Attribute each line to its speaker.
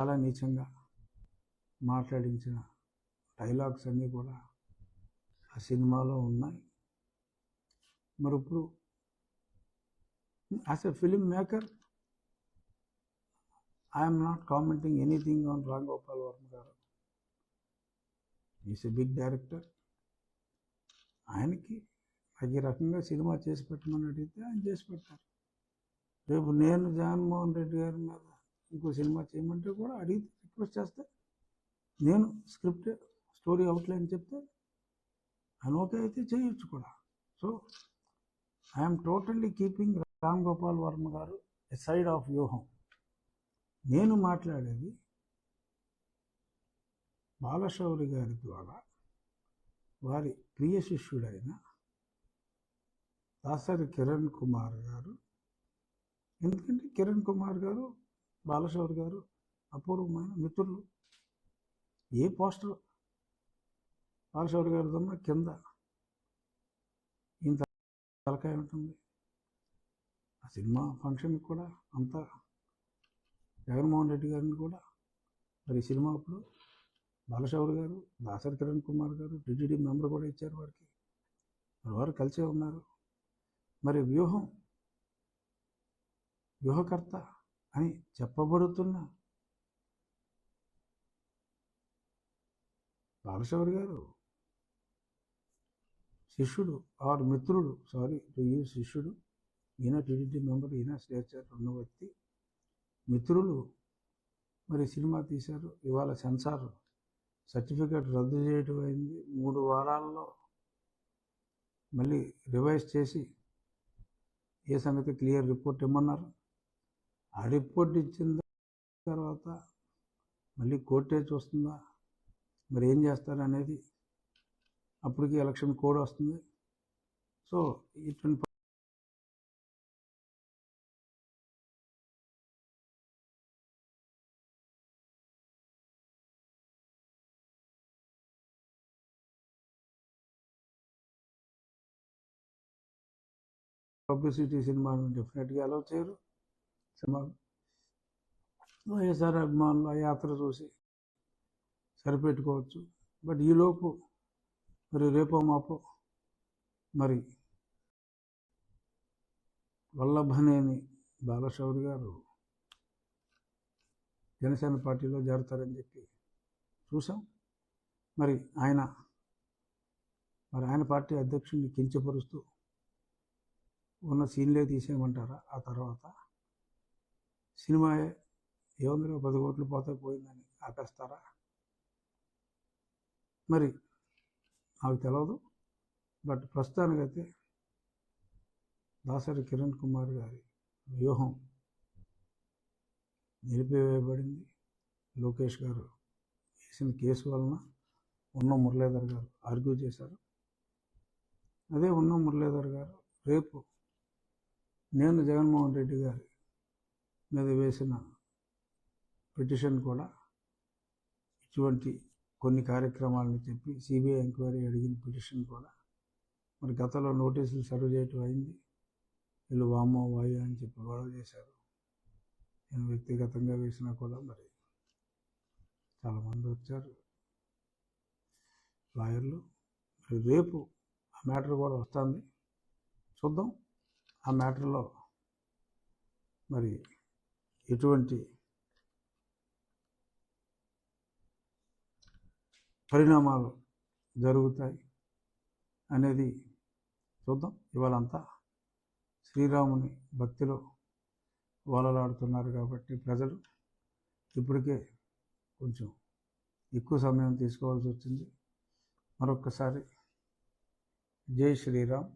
Speaker 1: చాలా నీచంగా మాట్లాడించిన డైలాగ్స్ అన్నీ కూడా ఆ సినిమాలో ఉన్నాయి. మరి ఇప్పుడు as a film maker I'm not commenting anything on Ram Gopal Varma garu. Is a big director. ఆయనకి నాకు ఈ రకంగా సినిమా చేసి పెట్టమని అడిగితే ఆయన చేసి పెట్టారు. రేపు నేను జగన్మోహన్ రెడ్డి గారి మీద ఇంకో సినిమా చేయమంటే కూడా అడిగి రిక్వెస్ట్ చేస్తే నేను స్క్రిప్ట్ స్టోరీ అవుట్లైన్ చెప్తే ఆయన ఓకే అయితే చేయొచ్చు కూడా. So I'm totally keeping Ram Gopal Varma గారు ఎ సైడ్ ఆఫ్ వ్యూహం. నేను మాట్లాడేది బాలశౌరి గారి ద్వారా వారి ప్రియ శిష్యుడైన దాసరి కిరణ్ కుమార్ గారు. ఎందుకంటే కిరణ్ కుమార్ గారు బాలశౌరి గారు అపూర్వమైన మిత్రులు. ఏ పోస్టర్ బాలశౌరి గారి దమ్మ కింద ఇంత తలకాయ ఉంటుంది. ఆ సినిమా ఫంక్షన్కి కూడా అంతా జగన్మోహన్ రెడ్డి గారిని కూడా మరి సినిమా అప్పుడు బాలశౌరి గారు దాసరి కిరణ్ కుమార్ గారు టీటీడీ మెంబర్ కూడా ఇచ్చారు వారికి. మరి వారు కలిసే ఉన్నారు. మరి వ్యూహకర్త అని చెప్పబడుతున్న బాలశౌరి గారు శిష్యుడు ఆరు మిత్రుడు, సారీ టు యూజ్ శిష్యుడు, ఈయన టీటీడీ మెంబర్, ఈయన స్టేచర్ ఉన్న వ్యక్తి, మిత్రులు మరి సినిమా తీశారు. ఇవాళ సెన్సార్ సర్టిఫికేట్ రద్దు చేయడం అయింది. 3 వారాల్లో మళ్ళీ రివైజ్ చేసి ఏ సంగతి క్లియర్ రిపోర్ట్ ఇమ్మన్నారు. ఆ రిపోర్ట్ ఇచ్చిన తర్వాత మళ్ళీ కోర్టే చూస్తుందా, మరి ఏం చేస్తారు అనేది. అప్పటికి ఎలక్షన్ కోడ్ వస్తుంది. సో ఇటువంటి పబ్లిసిటీ సినిమాను డెఫినెట్గా అలౌ చేయరు. సినిమా వైఎస్ఆర్ అభిమానులు ఆ యాత్ర చూసి సరిపెట్టుకోవచ్చు. బట్ ఈలోపు మరి రేపో మాపో మరి వల్లభనేని బాలశౌరి గారు జనసేన పార్టీలో చేరతారని చెప్పి చూసాం. మరి ఆయన పార్టీ అధ్యక్షుడిని కించపరుస్తూ ఉన్న సీన్లే తీసేయమంటారా? ఆ తర్వాత సినిమాయే ఏముందిగా 10 కోట్లు పోతే పోయిందని ఆపేస్తారా? మరి నాకు తెలియదు. బట్ ప్రస్తుతానికైతే దాసరి కిరణ్ కుమార్ గారి వ్యూహం నిలిపివేయబడింది. లోకేష్ గారు వేసిన కేసు వలన ఉన్న మురళీధర్ గారు ఆర్గ్యూ చేశారు. అదే ఉన్న మురళీధర్ గారు రేపు నేను జగన్మోహన్ రెడ్డి గారి మీద వేసిన పిటిషన్ కూడా ఇటువంటి కొన్ని కార్యక్రమాలను చెప్పి సిబిఐ ఎంక్వైరీ అడిగిన పిటిషన్ కూడా మరి గతంలో నోటీసులు సర్వ్ చేయటం అయింది. వీళ్ళు వామో వాయు అని చెప్పి గొడవ చేశారు. నేను వ్యక్తిగతంగా వేసినా కూడా మరి చాలామంది వచ్చారు లాయర్లు. మరి రేపు ఆ మ్యాటర్ కూడా వస్తుంది. చూద్దాం ఆ మ్యాటర్లో మరి ఎటువంటి పరిణామాలు జరుగుతాయి అనేది చూద్దాం. ఇవాళంతా శ్రీరాముని భక్తిలో ఓలలాడుతున్నారు కాబట్టి ప్రజలు ఇప్పటికే కొంచెం ఎక్కువ సమయం తీసుకోవాల్సి వచ్చింది. మరొక్కసారి జై శ్రీరామ్.